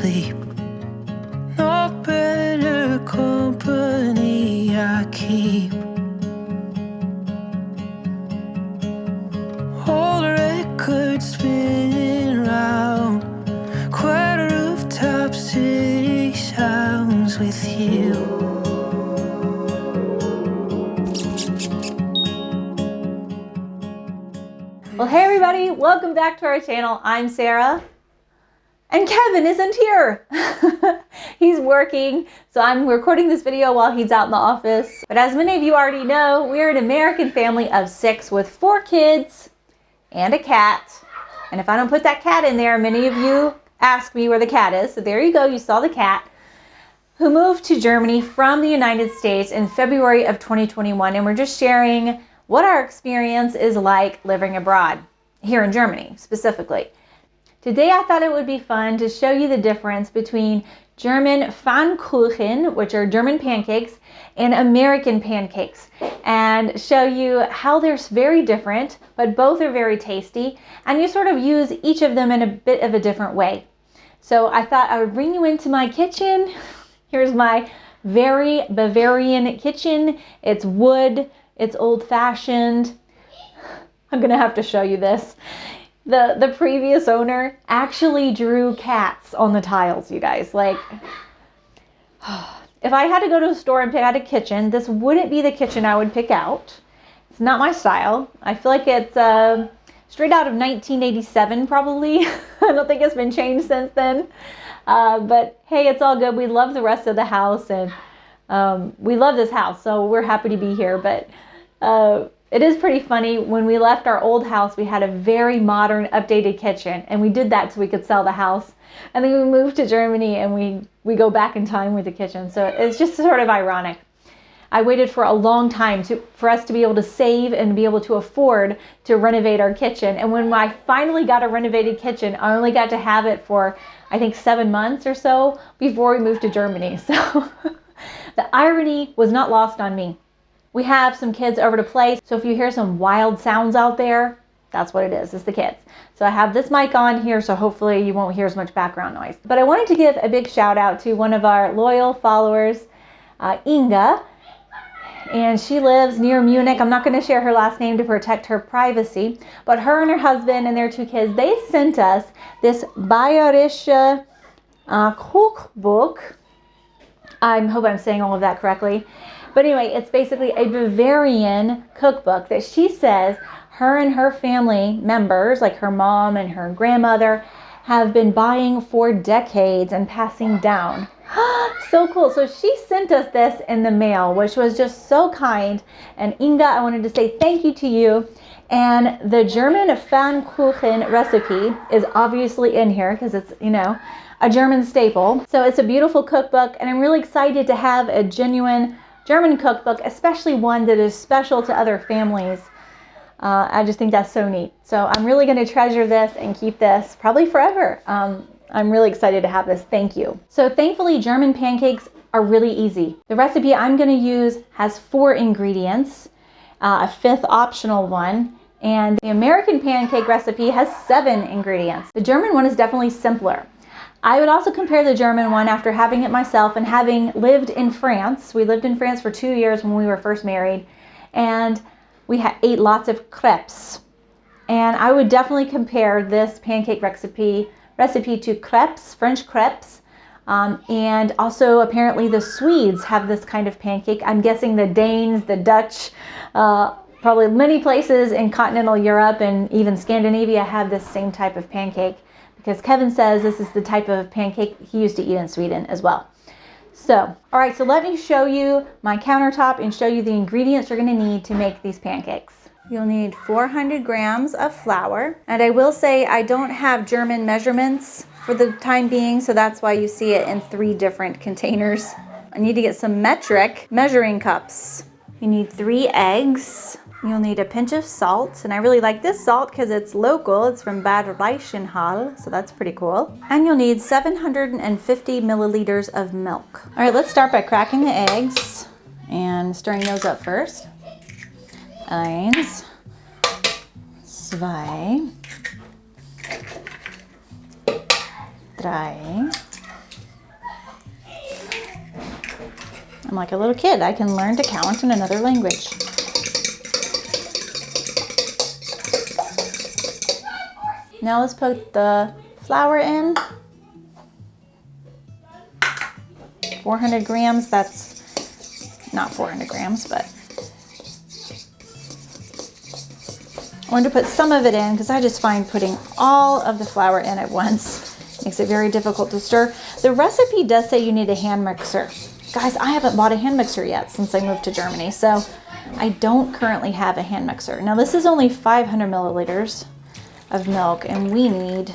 sleep. No better company I keep. Old record spinning round, quiet rooftop city sounds with you. Well, hey everybody, welcome back to our channel. I'm Sarah, and Kevin isn't here. He's working, so I'm recording this video while he's out in the office. But as many of you already know, we're an American family of 6 with 4 kids and a cat. And if I don't put that cat in there, many of you ask me where the cat is. So there you go, you saw the cat, who moved to Germany from the United States in February of 2021. And we're just sharing what our experience is like living abroad, here in Germany specifically. Today I thought it would be fun to show you the difference between German Pfannkuchen, which are German pancakes, and American pancakes, and show you how they're very different, but both are very tasty, and you sort of use each of them in a bit of a different way. So I thought I would bring you into my kitchen. Here's my very Bavarian kitchen. It's wood. It's old-fashioned. I'm gonna have to show you this. The previous owner actually drew cats on the tiles, you guys. Like, if I had to go to a store and pick out a kitchen, this wouldn't be the kitchen I would pick out. It's not my style. I feel like it's straight out of 1987 probably. I don't think it's been changed since then. But hey, it's all good. We love the rest of the house, and we love this house, so we're happy to be here. But it is pretty funny. When we left our old house, we had a very modern, updated kitchen, and we did that so we could sell the house. And then we moved to Germany, and we go back in time with the kitchen. So it's just sort of ironic. I waited for a long time for us to be able to save and be able to afford to renovate our kitchen. And when I finally got a renovated kitchen, I only got to have it for, I think, 7 months or so before we moved to Germany. So the irony was not lost on me. We have some kids over to play, so if you hear some wild sounds out there, that's what it is. It's the kids. So I have this mic on here, so hopefully you won't hear as much background noise. But I wanted to give a big shout out to one of our loyal followers, Inga, and she lives near Munich. I'm not going to share her last name to protect her privacy, but her and her husband and their 2 kids, they sent us this Bayerische cookbook. I hope I'm saying all of that correctly. But anyway, it's basically a Bavarian cookbook that she says her and her family members, like her mom and her grandmother, have been buying for decades and passing down. So cool. So she sent us this in the mail, which was just so kind. And Inga, I wanted to say thank you to you. And the German Pfannkuchen recipe is obviously in here because it's, you know, a German staple. So it's a beautiful cookbook, and I'm really excited to have a genuine German cookbook, especially one that is special to other families. I just think that's so neat. So I'm really going to treasure this and keep this probably forever. I'm really excited to have this. Thank you. So thankfully, German pancakes are really easy. The recipe I'm going to use has 4 ingredients, a 5th optional one, and the American pancake recipe has 7 ingredients. The German one is definitely simpler. I would also compare the German one after having it myself and having lived in France. We lived in France for 2 years when we were first married, and we ate lots of crepes. And I would definitely compare this pancake recipe to crepes, French crepes. And also apparently the Swedes have this kind of pancake. I'm guessing the Danes, the Dutch, probably many places in continental Europe and even Scandinavia have this same type of pancake, because Kevin says this is the type of pancake he used to eat in Sweden as well. So, all right, so let me show you my countertop and show you the ingredients you're going to need to make these pancakes. You'll need 400 grams of flour. And I will say I don't have German measurements for the time being, so that's why you see it in 3 different containers. I need to get some metric measuring cups. You need 3 eggs. You'll need a pinch of salt, and I really like this salt because it's local. It's from Bad Reichenhall, so that's pretty cool. And you'll need 750 milliliters of milk. All right, let's start by cracking the eggs and stirring those up first. 1, 2, 3, I'm like a little kid. I can learn to count in another language. Now let's put the flour in. 400 grams, that's not 400 grams, but I wanted to put some of it in because I just find putting all of the flour in at once makes it very difficult to stir. The recipe does say you need a hand mixer. Guys, I haven't bought a hand mixer yet since I moved to Germany, so I don't currently have a hand mixer. Now this is only 500 milliliters of milk, and we need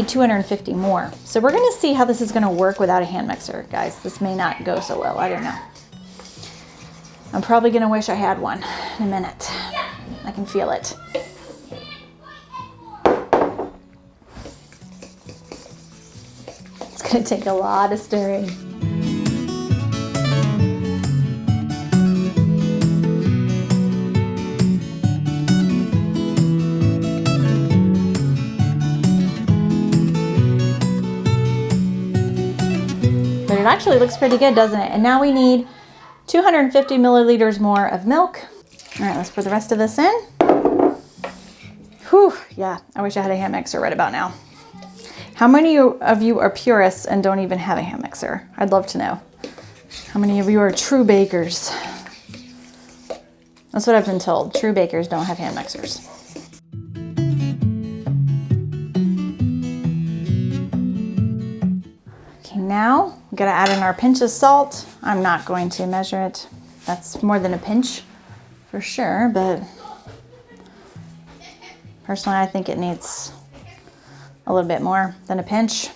250 more. So we're gonna see how this is gonna work without a hand mixer. Guys, this may not go so well, I don't know. I'm probably gonna wish I had one in a minute. I can feel it. It's gonna take a lot of stirring. But it actually looks pretty good, doesn't it? And now we need 250 milliliters more of milk. All right, let's pour the rest of this in. Whew, yeah, I wish I had a hand mixer right about now. How many of you are purists and don't even have a hand mixer? I'd love to know. How many of you are true bakers? That's what I've been told. True bakers don't have hand mixers. Okay, now we gotta add in our pinch of salt. I'm not going to measure it. That's more than a pinch for sure, but personally I think it needs a little bit more than a pinch.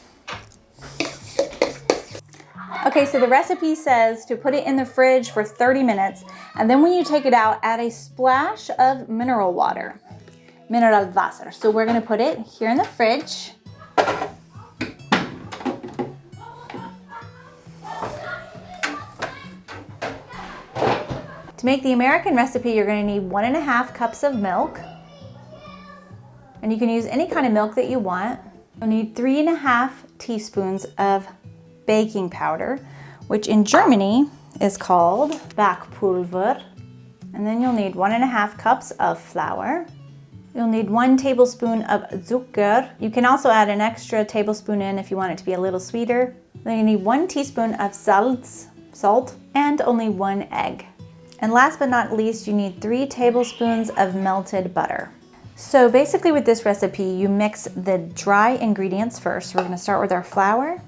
Okay, so the recipe says to put it in the fridge for 30 minutes, and then when you take it out, add a splash of mineral water, Mineralwasser. So we're gonna put it here in the fridge. To make the American recipe, you're gonna need 1.5 cups of milk. And you can use any kind of milk that you want. You'll need 3.5 teaspoons of baking powder, which in Germany is called Backpulver. And then you'll need 1.5 cups of flour. You'll need 1 tablespoon of Zucker. You can also add an extra tablespoon in if you want it to be a little sweeter. Then you need 1 teaspoon of salt, and only 1 egg. And last but not least, you need 3 tablespoons of melted butter. So basically with this recipe, you mix the dry ingredients first. We're gonna start with our flour,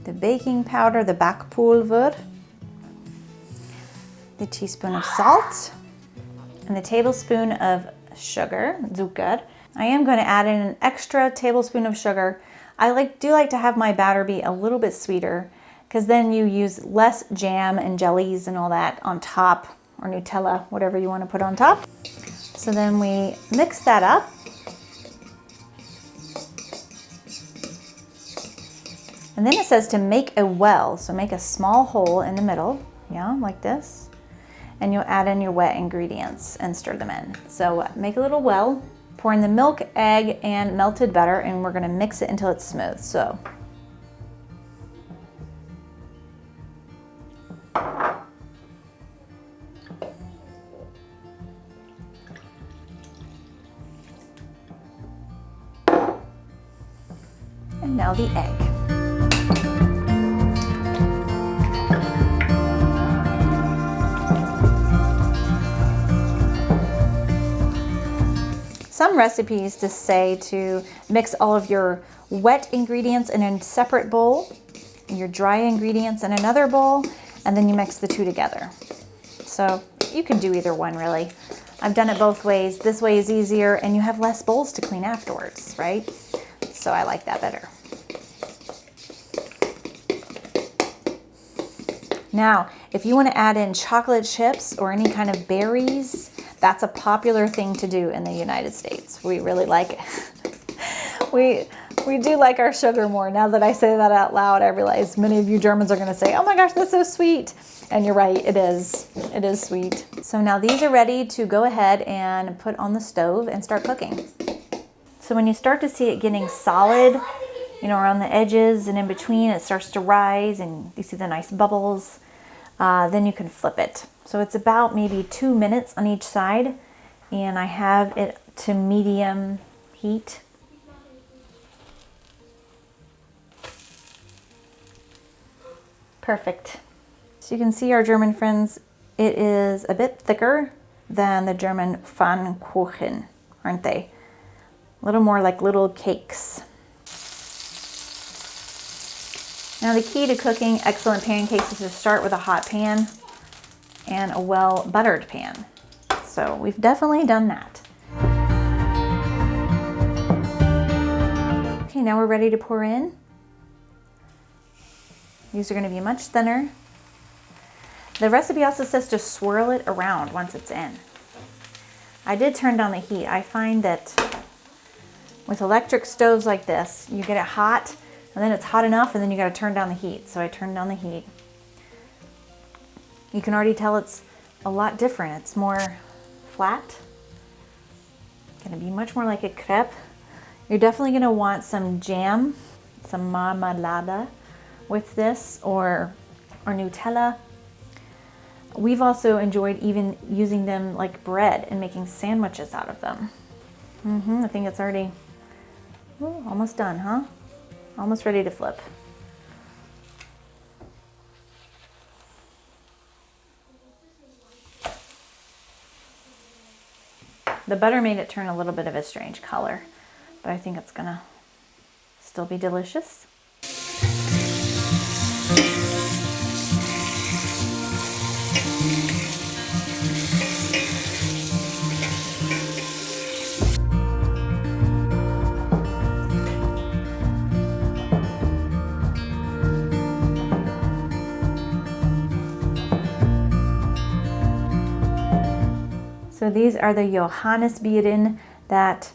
the baking powder, the Backpulver, the teaspoon of salt, and the tablespoon of sugar, Zucker. I am gonna add in an extra tablespoon of sugar. I do like to have my batter be a little bit sweeter, because then you use less jam and jellies and all that on top, or Nutella, whatever you want to put on top. So then we mix that up. And then it says to make a well, so make a small hole in the middle, yeah, like this. And you'll add in your wet ingredients and stir them in. So make a little well, pour in the milk, egg, and melted butter, and we're gonna mix it until it's smooth, so. And now the egg. Some recipes just say to mix all of your wet ingredients in a separate bowl, and your dry ingredients in another bowl, and then you mix the two together. So you can do either one really. I've done it both ways. This way is easier and you have less bowls to clean afterwards, right? So I like that better. Now, if you want to add in chocolate chips or any kind of berries, that's a popular thing to do in the United States. We really like it. We do like our sugar more. Now that I say that out loud, I realize many of you Germans are going to say, oh my gosh, that's so sweet. And you're right, it is. It is sweet. So now these are ready to go ahead and put on the stove and start cooking. So when you start to see it getting solid you know, around the edges and in between, it starts to rise and you see the nice bubbles. Then you can flip it. So it's about maybe 2 minutes on each side, and I have it to medium heat. Perfect. So you can see our German friends, it is a bit thicker than the German Pfannkuchen, aren't they? A little more like little cakes. Now the key to cooking excellent pancakes is to start with a hot pan and a well buttered pan. So we've definitely done that. Okay, now we're ready to pour in. These are going to be much thinner. The recipe also says to swirl it around once it's in. I did turn down the heat. I find that with electric stoves like this, you get it hot and then it's hot enough and then you got to turn down the heat. So I turned down the heat. You can already tell it's a lot different. It's more flat. Going to be much more like a crepe. You're definitely going to want some jam, some marmalade with this, or Nutella. We've also enjoyed even using them like bread and making sandwiches out of them. I think it's already almost done, huh? Almost ready to flip. The butter made it turn a little bit of a strange color, but I think it's gonna still be delicious. So these are the Johannisbeeren that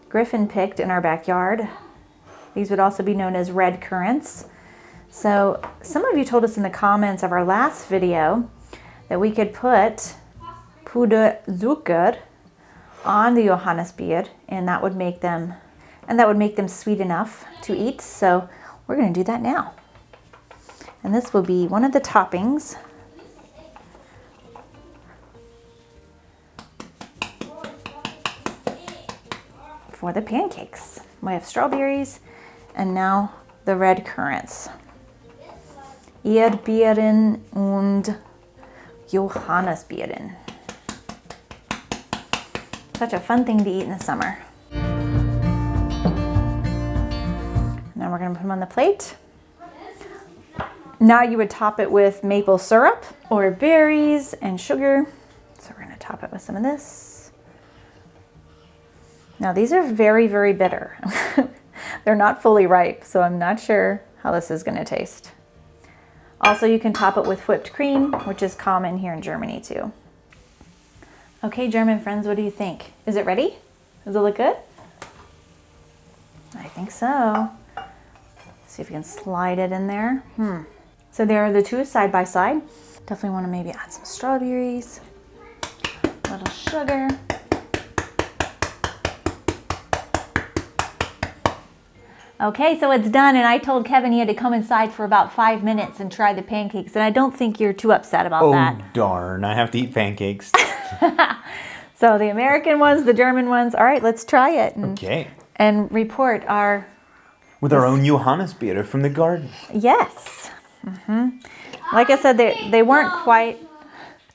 Griffin picked in our backyard. These would also be known as red currants. So some of you told us in the comments of our last video that we could put Puderzucker on the Johannisbeer and that would make them sweet enough to eat. So we're going to do that now. And this will be one of the toppings. For the pancakes. We have strawberries and now the red currants. Erdbeeren und Johannisbeeren. Such a fun thing to eat in the summer. Now we're going to put them on the plate. Now you would top it with maple syrup or berries and sugar. So we're going to top it with some of this. Now these are very, very bitter. They're not fully ripe, so I'm not sure how this is going to taste. Also, you can top it with whipped cream, which is common here in Germany too. Okay, German friends, what do you think? Is it ready? Does it look good? I think so. See if you can slide it in there. So there are the two side by side. Definitely want to maybe add some strawberries, a little sugar. Okay, so it's done, and I told Kevin he had to come inside for about 5 minutes and try the pancakes, and I don't think you're too upset about that. Oh, darn. I have to eat pancakes. So the American ones, the German ones. All right, let's try it. And report our... With our own Johannisbeere from the garden. Yes. Like I said, they weren't quite...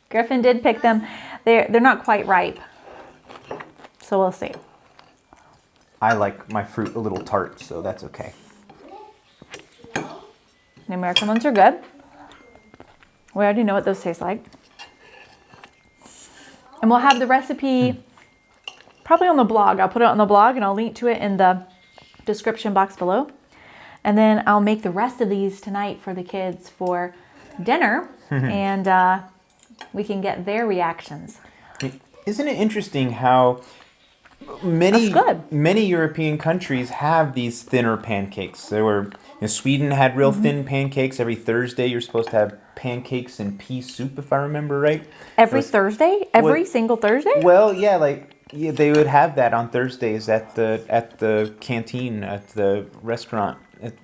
Griffin did pick them. They're not quite ripe. So we'll see. I like my fruit a little tart, so that's okay. The American ones are good. We already know what those taste like. And we'll have the recipe probably on the blog. I'll put it on the blog and I'll link to it in the description box below. And then I'll make the rest of these tonight for the kids for dinner. And we can get their reactions. Isn't it interesting how many European countries have these thinner pancakes? Sweden had real thin pancakes. Every Thursday you're supposed to have pancakes and pea soup, if I remember right. Every Thursday? Every single Thursday? Well, they would have that on Thursdays at the canteen at the restaurant.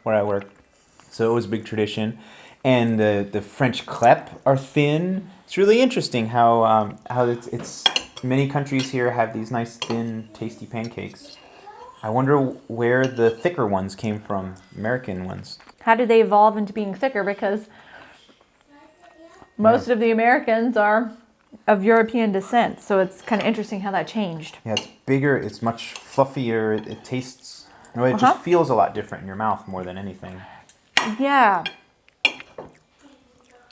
where I work. So it was a big tradition. And the French crêpes are thin. It's really interesting how it's many countries here have these nice thin, tasty pancakes. I wonder where the thicker ones came from, American ones. How did they evolve into being thicker? Because most of the Americans are of European descent, so it's kind of interesting how that changed. Yeah, it's bigger, it's much fluffier, it tastes, it just feels a lot different in your mouth more than anything. Yeah.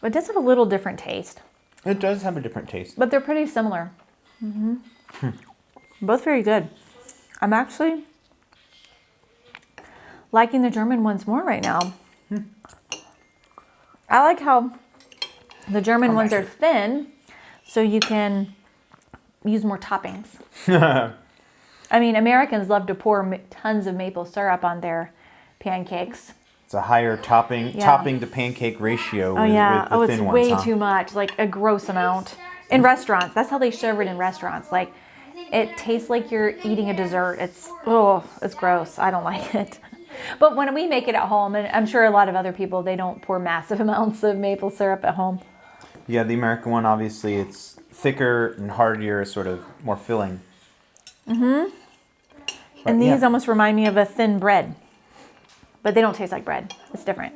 It does have a little different taste. It does have a different taste. But they're pretty similar. Both very good. I'm actually liking the German ones more right now. I like how the German ones are thin, so you can use more toppings. I mean, Americans love to pour tons of maple syrup on their pancakes. It's a higher topping to pancake ratio with the thin ones. It's way too much, like a gross amount. In restaurants, that's how they serve it in restaurants. Like, it tastes like you're eating a dessert. It's gross. I don't like it. But when we make it at home, and I'm sure a lot of other people, they don't pour massive amounts of maple syrup at home. Yeah, the American one, obviously, it's thicker and heartier, sort of more filling. And these almost remind me of a thin bread. But they don't taste like bread. It's different.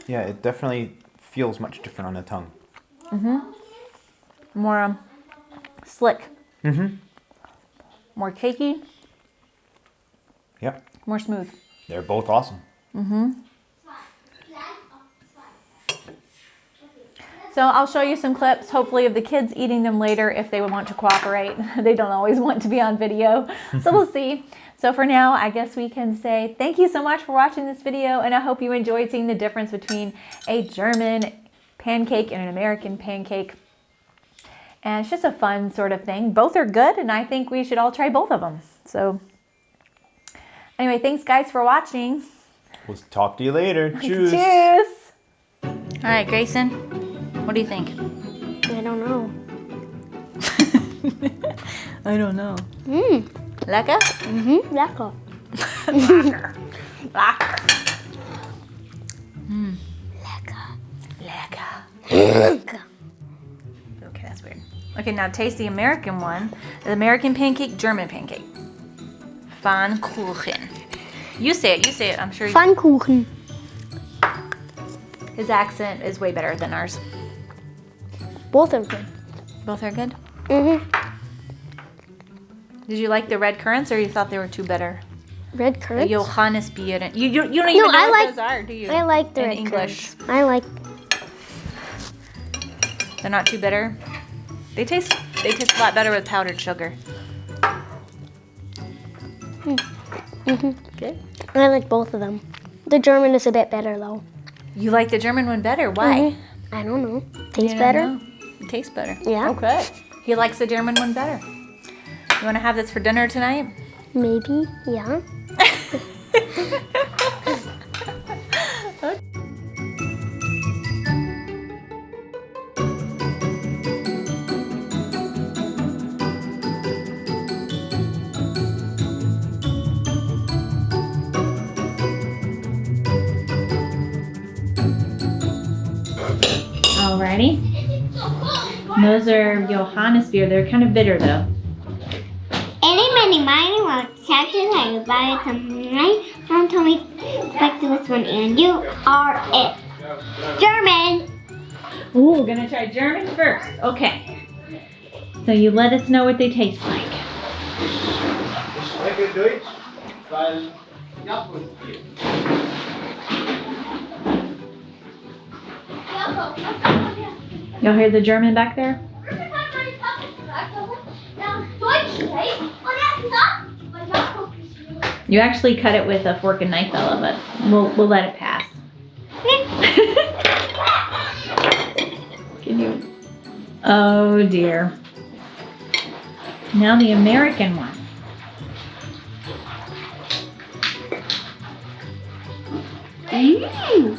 Yeah, it definitely feels much different on the tongue. More slick. More cakey. Yep. More smooth. They're both awesome. So I'll show you some clips, hopefully, of the kids eating them later if they would want to cooperate. They don't always want to be on video. So we'll see. So for now, I guess we can say thank you so much for watching this video, and I hope you enjoyed seeing the difference between a German pancake and an American pancake. And it's just a fun sort of thing. Both are good, and I think we should all try both of them. So anyway, thanks guys for watching. We'll talk to you later. Cheers. Cheers. All right, Grayson, what do you think? I don't know. I don't know. Lecker? Lecker. Lecker. Lecker. Lecker. Okay, that's weird. Okay, now taste the American one. The American pancake, German pancake. Pfannkuchen. You say it. I'm sure Pfannkuchen. His accent is way better than ours. Both are good. Both are good? Did you like the red currants, or you thought they were too bitter? Red currants? Johannisbeeren. You don't even know what those are, do you? I like the in red English. currants. I like. They're not too bitter. They taste a lot better with powdered sugar. Good. I like both of them. The German is a bit better though. You like the German one better? Why? I don't know. Tastes You don't better. know? It tastes better. Yeah. Okay. He likes the German one better. You want to have this for dinner tonight? Maybe. Yeah. Alrighty. Those are Johannisbeer. They're kind of bitter though. Many want chapters I buy something right. Mom told me back to this one, and you are it. German. Ooh, we're gonna try German first. Okay. So you let us know what they taste like. Y'all hear the German back there? You actually cut it with a fork and knife, Ella, but we'll let it pass. Can you? Oh dear. Now the American one. Mmm.